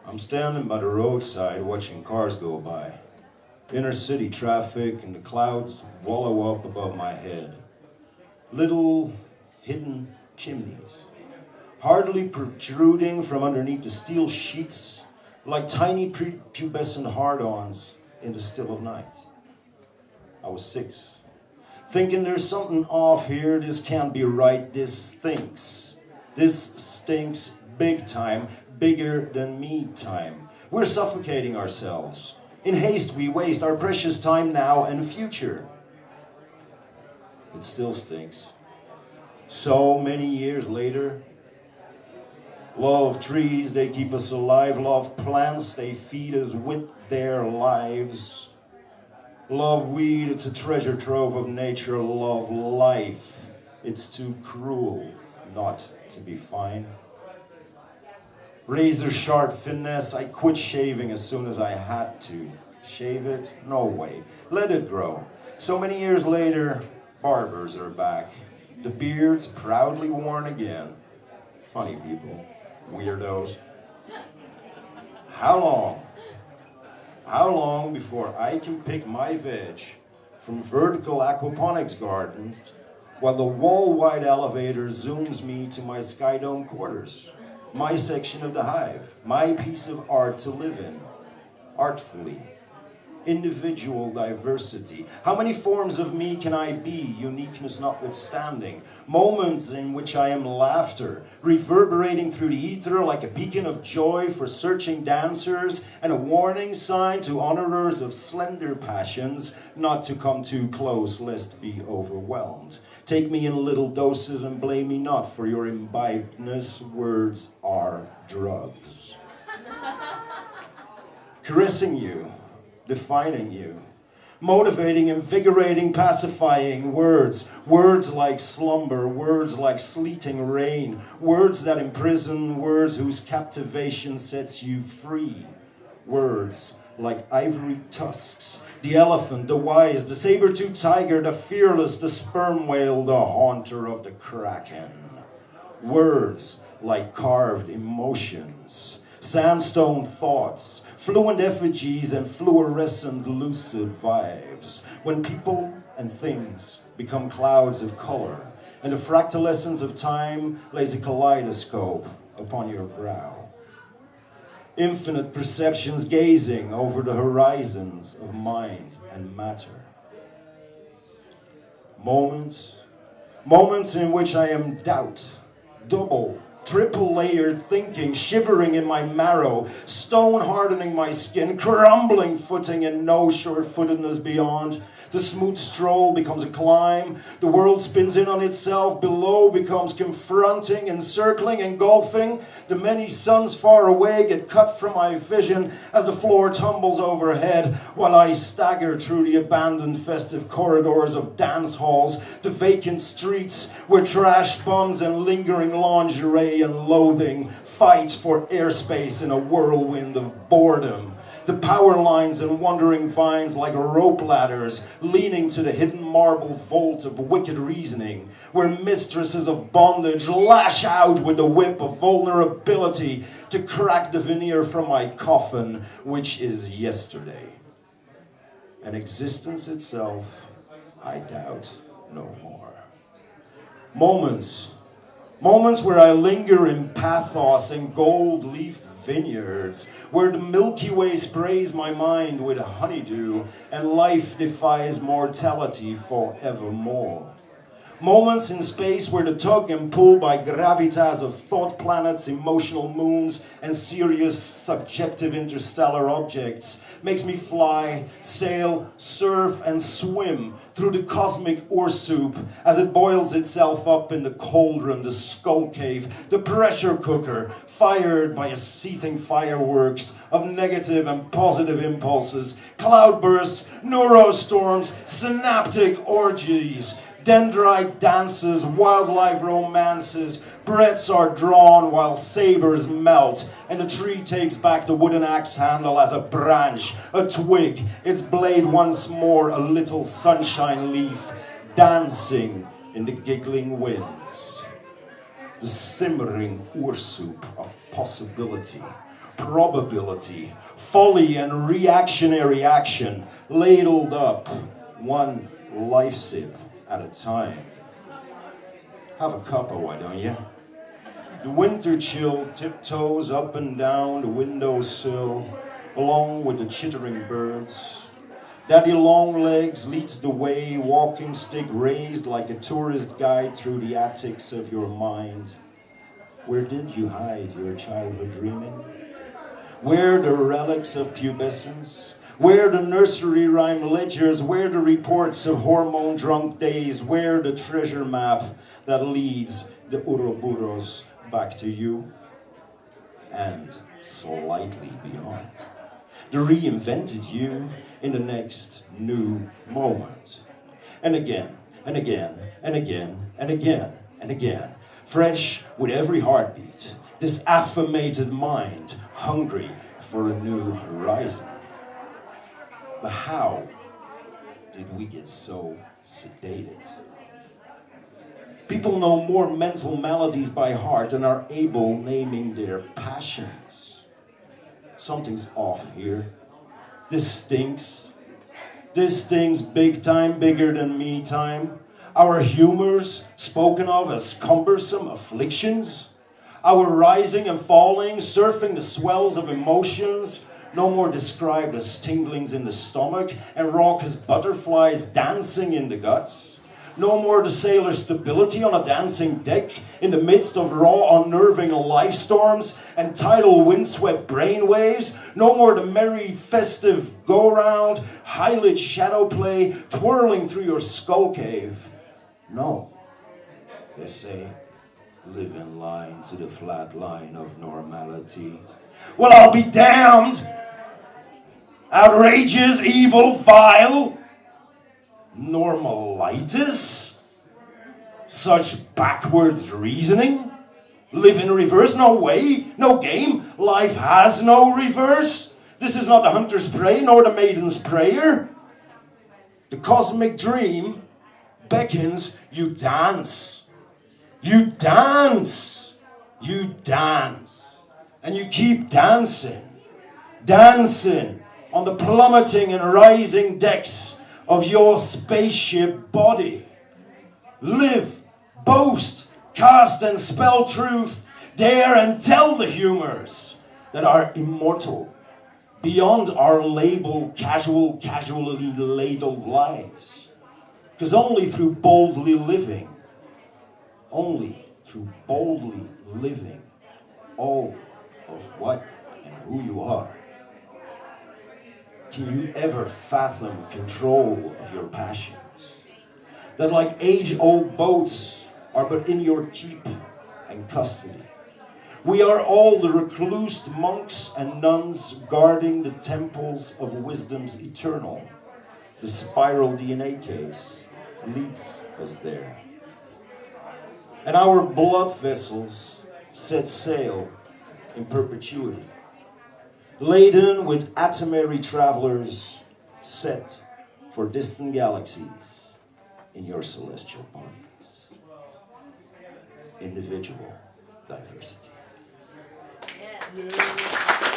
I'm standing by the roadside watching cars go by. Inner city traffic and the clouds wallow up above my head. Little hidden chimneys, hardly protruding from underneath the steel sheets like tiny prepubescent hard-ons in the still of night. I was 6, thinking there's something off here, this can't be right, this stinks. This stinks big time, bigger than me time. We're suffocating ourselves. In haste we waste our precious time now and future. It still stinks. So many years later. Love trees, they keep us alive. Love plants, they feed us with their lives. Love weed, it's a treasure trove of nature. Love life, it's too cruel not to be fine. Razor sharp finesse, I quit shaving as soon as I had to. Shave it? No way. Let it grow. So many years later, barbers are back. The beard's proudly worn again. Funny people. Weirdos. How long? How long before I can pick my veg from vertical aquaponics gardens while the wall-wide elevator zooms me to my sky dome quarters? My section of the hive, my piece of art to live in, artfully. Individual diversity. How many forms of me can I be, uniqueness notwithstanding? Moments in which I am laughter, reverberating through the ether like a beacon of joy for searching dancers and a warning sign to honorers of slender passions not to come too close lest be overwhelmed. Take me in little doses and blame me not for your imbibedness. Words are drugs. Caressing you, defining you, motivating, invigorating, pacifying words. Words like slumber, words like sleeting rain, words that imprison, words whose captivation sets you free. Words like ivory tusks, the elephant, the wise, the saber-toothed tiger, the fearless, the sperm whale, the haunter of the kraken. Words like carved emotions, sandstone thoughts, fluent effigies and fluorescent lucid vibes. When people and things become clouds of color and the fractal essence of time lays a kaleidoscope upon your brow. Infinite perceptions gazing over the horizons of mind and matter. Moments in which I am doubt, double, triple layered thinking, shivering in my marrow, stone hardening my skin, crumbling footing and no sure-footedness beyond. The smooth stroll becomes a climb. The world spins in on itself. Below becomes confronting, encircling, engulfing. The many suns far away get cut from my vision as the floor tumbles overhead while I stagger through the abandoned festive corridors of dance halls, the vacant streets where trash bums and lingering lingerie and loathing fight for airspace in a whirlwind of boredom. The power lines and wandering vines like rope ladders leaning to the hidden marble vault of wicked reasoning, where mistresses of bondage lash out with the whip of vulnerability to crack the veneer from my coffin, which is yesterday. And existence itself, I doubt no more. Moments where I linger in pathos and gold leaf vineyards, where the Milky Way sprays my mind with honeydew and life defies mortality forevermore. Moments in space where the tug and pull by gravitas of thought planets, emotional moons, and serious subjective interstellar objects makes me fly, sail, surf, and swim through the cosmic ore soup as it boils itself up in the cauldron, the skull cave, the pressure cooker, fired by a seething fireworks of negative and positive impulses, cloudbursts, neurostorms, synaptic orgies, dendrite dances, wildlife romances. Breaths are drawn while sabers melt, and the tree takes back the wooden axe handle as a branch, a twig, its blade once more a little sunshine leaf, dancing in the giggling winds. The simmering oor soup of possibility, probability, folly and reactionary action, ladled up one life sip at a time. Have a cuppa, why don't you? The winter chill tiptoes up and down the windowsill, along with the chittering birds. Daddy Longlegs leads the way, walking stick raised like a tourist guide through the attics of your mind. Where did you hide your childhood dreaming? Where the relics of pubescence? Where the nursery rhyme ledgers? Where the reports of hormone-drunk days? Where the treasure map that leads the Ouroboros back to you? And slightly beyond. The reinvented you in the next new moment. And again, and again, and again, and again, and again. Fresh with every heartbeat. This affirmated mind, hungry for a new horizon. But how did we get so sedated? People know more mental maladies by heart and are able naming their passions. Something's off here. This stinks. This stinks big time, bigger than me time. Our humors spoken of as cumbersome afflictions. Our rising and falling, surfing the swells of emotions, no more described as tinglings in the stomach and raucous butterflies dancing in the guts. No more the sailor's stability on a dancing deck in the midst of raw, unnerving life storms and tidal windswept brainwaves. No more the merry, festive go-round, high-lit shadow play twirling through your skull cave. No, they say, live in line to the flat line of normality. Well, I'll be damned! Outrageous, evil, vile. Normalitis? Such backwards reasoning? Live in reverse? No way, no game. Life has no reverse. This is not the hunter's prey nor the maiden's prayer. The cosmic dream beckons you dance. You dance. You dance. And you keep dancing. Dancing on the plummeting and rising decks of your spaceship body. Live, boast, cast and spell truth, dare and tell the humors that are immortal, beyond our label casually ladled lives. Because only through boldly living, all of what and who you are, can you ever fathom control of your passions? That like age-old boats are but in your keep and custody. We are all the reclused monks and nuns guarding the temples of wisdom's eternal. The spiral DNA case leads us there. And our blood vessels set sail in perpetuity, laden with atomary travelers set for distant galaxies in your celestial bodies. Individual diversity. Yeah.